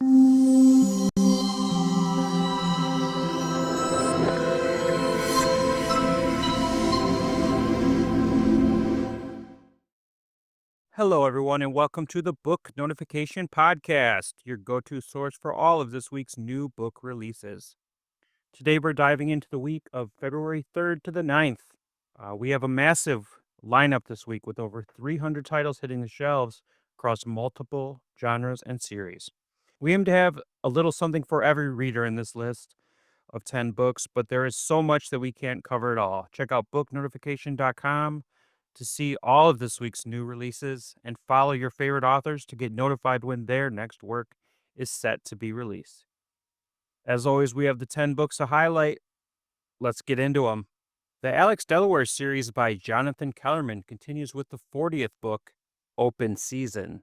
Hello, everyone, and welcome to the Book Notification Podcast, your go to source for all of this week's new book releases. Today, we're diving into the week of February 3rd to the 9th. We have a massive lineup this week with over 300 titles hitting the shelves across multiple genres and series. We aim to have a little something for every reader in this list of 10 books, but there is so much that we can't cover it all. Check out booknotification.com to see all of this week's new releases and follow your favorite authors to get notified when their next work is set to be released. As always, we have the 10 books to highlight. Let's get into them. The Alex Delaware series by Jonathan Kellerman continues with the 40th book, Open Season.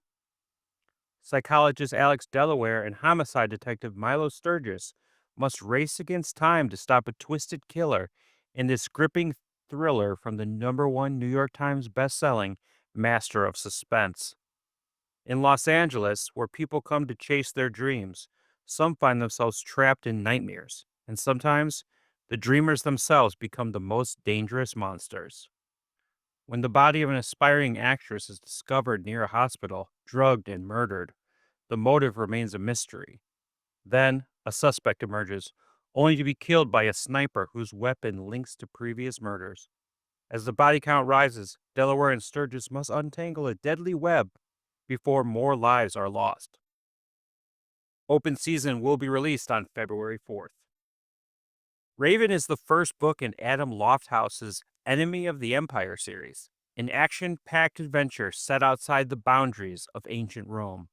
Psychologist Alex Delaware and homicide detective Milo Sturgis must race against time to stop a twisted killer in this gripping thriller from the #1 New York Times bestselling Master of Suspense. In Los Angeles, where people come to chase their dreams, some find themselves trapped in nightmares, and sometimes the dreamers themselves become the most dangerous monsters. When the body of an aspiring actress is discovered near a hospital, drugged and murdered, the motive remains a mystery. Then, a suspect emerges, only to be killed by a sniper whose weapon links to previous murders. As the body count rises, Delaware and Sturgis must untangle a deadly web before more lives are lost. Open Season will be released on February 4th. Raven is the first book in Adam Lofthouse's Enemy of the Empire series, an action-packed adventure set outside the boundaries of ancient Rome.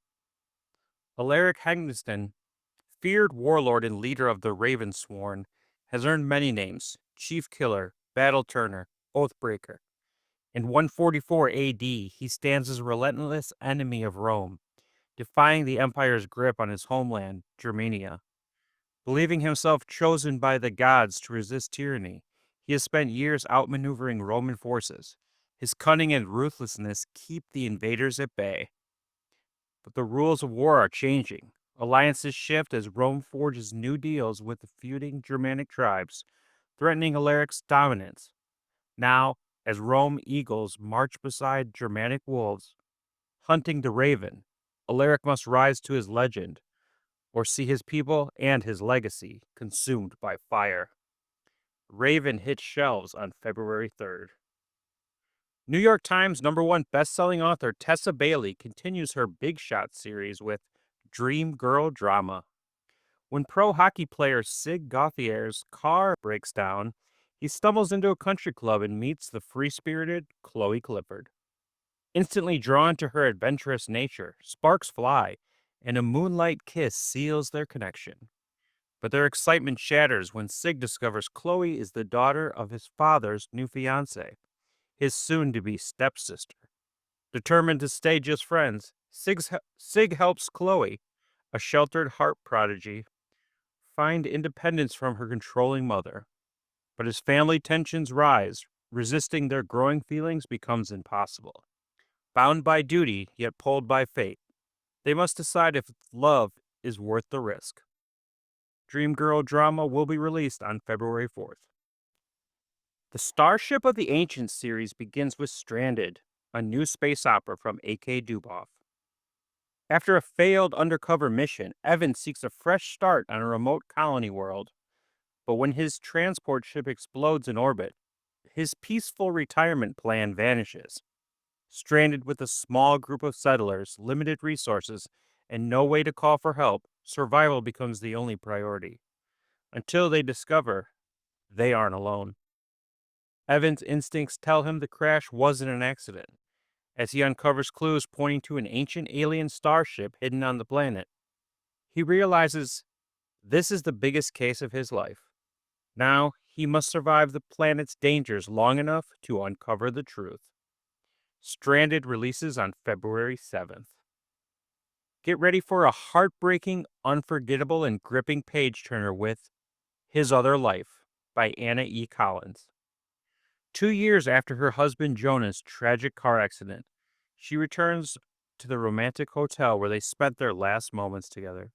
Alaric Hengliston, feared warlord and leader of the Ravensworn, has earned many names: Chief Killer, Battle Turner, Oathbreaker. In 144 AD, he stands as a relentless enemy of Rome, defying the Empire's grip on his homeland, Germania. Believing himself chosen by the gods to resist tyranny, he has spent years outmaneuvering Roman forces. His cunning and ruthlessness keep the invaders at bay. But the rules of war are changing. Alliances shift as Rome forges new deals with the feuding Germanic tribes, threatening Alaric's dominance. Now, as Rome eagles march beside Germanic wolves, hunting the raven, Alaric must rise to his legend, or see his people and his legacy consumed by fire. Raven hits shelves on February 3rd. New York Times #1 best-selling author Tessa Bailey continues her Big Shot series with Dream Girl Drama. When pro hockey player Sig Gauthier's car breaks down, he stumbles into a country club and meets the free-spirited Chloe Clifford. Instantly drawn to her adventurous nature, sparks fly, and a moonlight kiss seals their connection. But their excitement shatters when Sig discovers Chloe is the daughter of his father's new fiancée, his soon-to-be stepsister. Determined to stay just friends, Sig helps Chloe, a sheltered Hardt prodigy, find independence from her controlling mother. But as family tensions rise, resisting their growing feelings becomes impossible. Bound by duty, yet pulled by fate, they must decide if love is worth the risk. Dream Girl Drama will be released on February 4th. The Starship of the Ancients series begins with Stranded, a new space opera from A.K. DuBoff. After a failed undercover mission, Evan seeks a fresh start on a remote colony world. But when his transport ship explodes in orbit, his peaceful retirement plan vanishes. Stranded with a small group of settlers, limited resources, and no way to call for help, survival becomes the only priority. Until they discover they aren't alone. Evan's instincts tell him the crash wasn't an accident, as he uncovers clues pointing to an ancient alien starship hidden on the planet. He realizes this is the biggest case of his life. Now, he must survive the planet's dangers long enough to uncover the truth. Stranded releases on February 7th. Get ready for a heartbreaking, unforgettable, and gripping page-turner with His Other Life by Anna E. Collins. 2 years after her husband Jonah's tragic car accident, she returns to the romantic hotel where they spent their last moments together.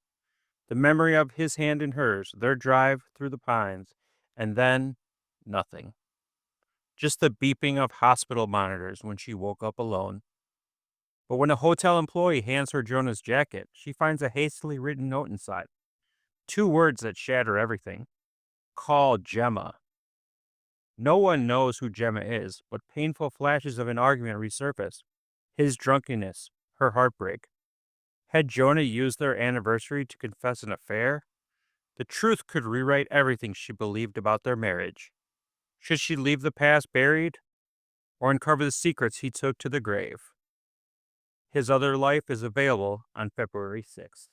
The memory of his hand in hers, their drive through the pines, and then nothing. Just the beeping of hospital monitors when she woke up alone. But when a hotel employee hands her Jonah's jacket, she finds a hastily written note inside. 2 words that shatter everything. Call Gemma. No one knows who Gemma is, but painful flashes of an argument resurface. His drunkenness, her heartbreak. Had Jonah used their anniversary to confess an affair? The truth could rewrite everything she believed about their marriage. Should she leave the past buried, or uncover the secrets he took to the grave? His Other Life is available on February 6th.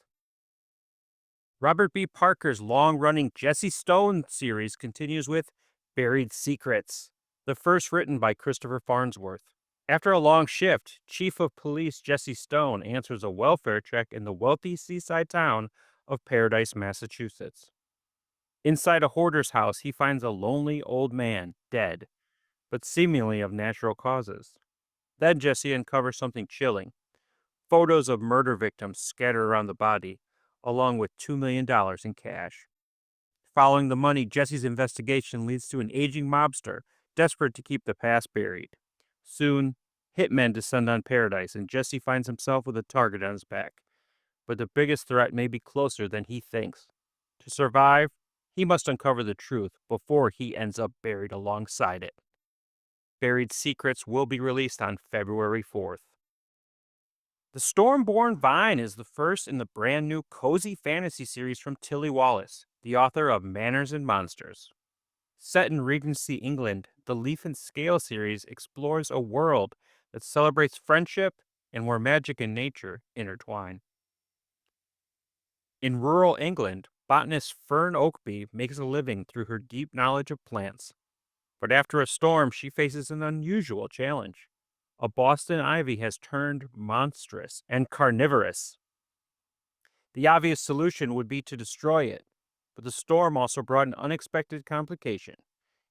Robert B. Parker's long-running Jesse Stone series continues with Buried Secrets, the first written by Christopher Farnsworth. After a long shift, Chief of Police Jesse Stone answers a welfare check in the wealthy seaside town of Paradise, Massachusetts. Inside a hoarder's house, he finds a lonely old man, dead, but seemingly of natural causes. Then Jesse uncovers something chilling. Photos of murder victims scattered around the body, along with $2 million in cash. Following the money, Jesse's investigation leads to an aging mobster desperate to keep the past buried. Soon, hitmen descend on Paradise, and Jesse finds himself with a target on his back. But the biggest threat may be closer than he thinks. To survive, he must uncover the truth before he ends up buried alongside it. Buried Secrets will be released on February 4th. The Stormborne Vine is the first in the brand new cozy fantasy series from Tilly Wallace, the author of Manners and Monsters. Set in Regency, England, the Leaf and Scale series explores a world that celebrates friendship and where magic and nature intertwine. In rural England, botanist Fern Oakby makes a living through her deep knowledge of plants. But after a storm, she faces an unusual challenge. A Boston ivy has turned monstrous and carnivorous. The obvious solution would be to destroy it, but the storm also brought an unexpected complication: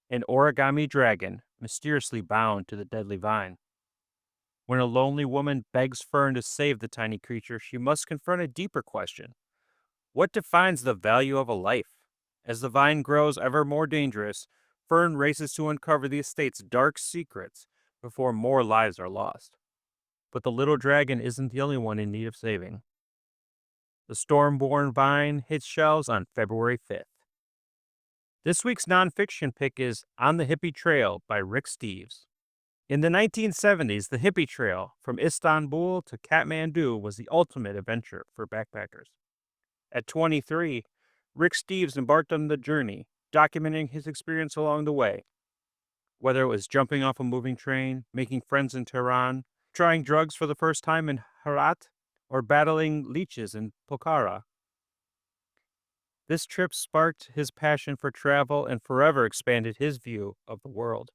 an origami dragon mysteriously bound to the deadly vine. When a lonely woman begs Fern to save the tiny creature, she must confront a deeper question. What defines the value of a life? As the vine grows ever more dangerous, Fern races to uncover the estate's dark secrets before more lives are lost. But the little dragon isn't the only one in need of saving. The Stormborne Vine hits shelves on February 5th. This week's nonfiction pick is On the Hippie Trail by Rick Steves. In the 1970s, the Hippie Trail from Istanbul to Kathmandu was the ultimate adventure for backpackers. At 23, Rick Steves embarked on the journey, documenting his experience along the way. Whether it was jumping off a moving train, making friends in Tehran, trying drugs for the first time in Hardt, or battling leeches in Pokhara. This trip sparked his passion for travel and forever expanded his view of the world.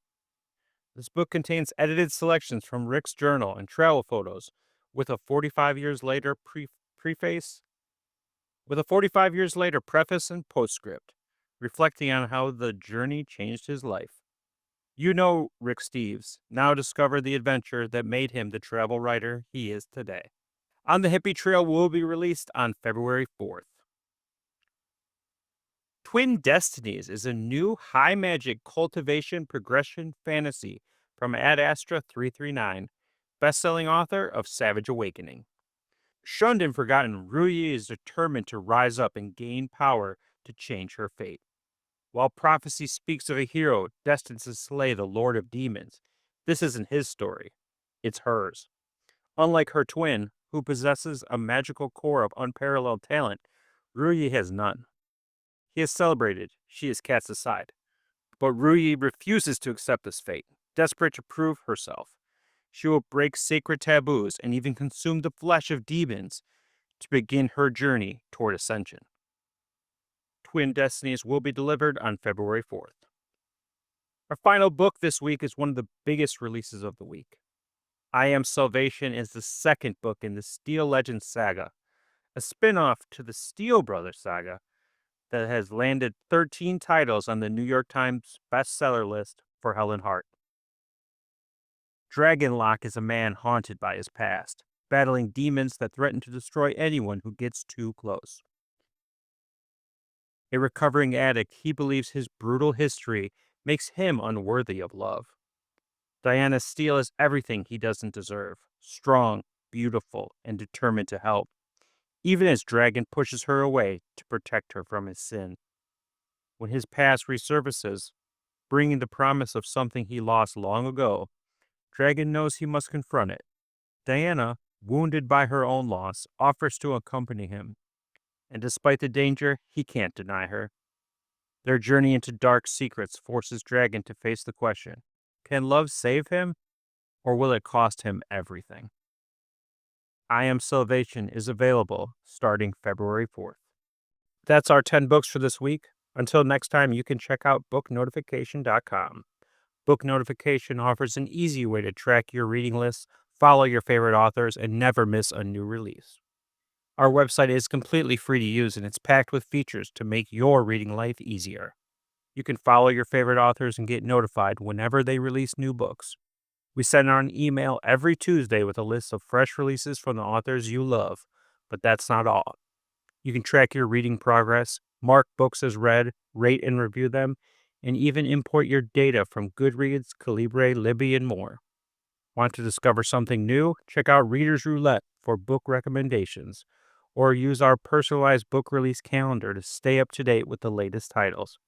This book contains edited selections from Rick's journal and travel photos, with a 45 years later preface and postscript, reflecting on how the journey changed his life. You know Rick Steves. Now discover the adventure that made him the travel writer he is today. On the Hippie Trail will be released on February 4th. Twin Destinies is a new high magic cultivation progression fantasy from Ad Astra 339, best-selling author of Savage Awakening. Shunned and forgotten, Ruyi is determined to rise up and gain power to change her fate. While prophecy speaks of a hero destined to slay the Lord of Demons, this isn't his story. It's hers. Unlike her twin, who possesses a magical core of unparalleled talent, Ruyi has none. He is celebrated, she is cast aside. But Ruyi refuses to accept this fate, desperate to prove herself. She will break sacred taboos and even consume the flesh of demons to begin her journey toward ascension. Twin Destinies will be delivered on February 4th. Our final book this week is one of the biggest releases of the week. I Am Salvation is the second book in the Steel Legends saga, a spin-off to the Steel Brothers saga that has landed 13 titles on the New York Times bestseller list for Helen Hardt. Dragonlock is a man haunted by his past, battling demons that threaten to destroy anyone who gets too close. A recovering addict, he believes his brutal history makes him unworthy of love. Diana's steel is everything he doesn't deserve: strong, beautiful, and determined to help, even as Dragon pushes her away to protect her from his sin. When his past resurfaces, bringing the promise of something he lost long ago, Dragon knows he must confront it. Diana, wounded by her own loss, offers to accompany him, and despite the danger, he can't deny her. Their journey into dark secrets forces Dragon to face the question: can love save him, or will it cost him everything? I Am Salvation is available starting February 4th. That's our 10 books for this week. Until next time, you can check out booknotification.com. Book Notification offers an easy way to track your reading lists, follow your favorite authors, and never miss a new release. Our website is completely free to use, and it's packed with features to make your reading life easier. You can follow your favorite authors and get notified whenever they release new books. We send out an email every Tuesday with a list of fresh releases from the authors you love, but that's not all. You can track your reading progress, mark books as read, rate and review them, and even import your data from Goodreads, Calibre, Libby, and more. Want to discover something new? Check out Reader's Roulette for book recommendations, or use our personalized book release calendar to stay up to date with the latest titles.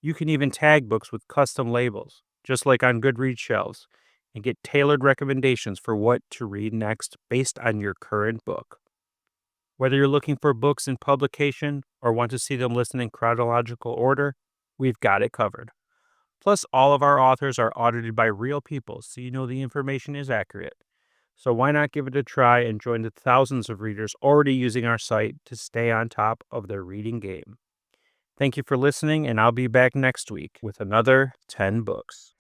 You can even tag books with custom labels, just like on Goodreads shelves, and get tailored recommendations for what to read next based on your current book. Whether you're looking for books in publication or want to see them listed in chronological order, we've got it covered. Plus, all of our authors are audited by real people, so you know the information is accurate. So why not give it a try and join the thousands of readers already using our site to stay on top of their reading game. Thank you for listening, and I'll be back next week with another 10 books.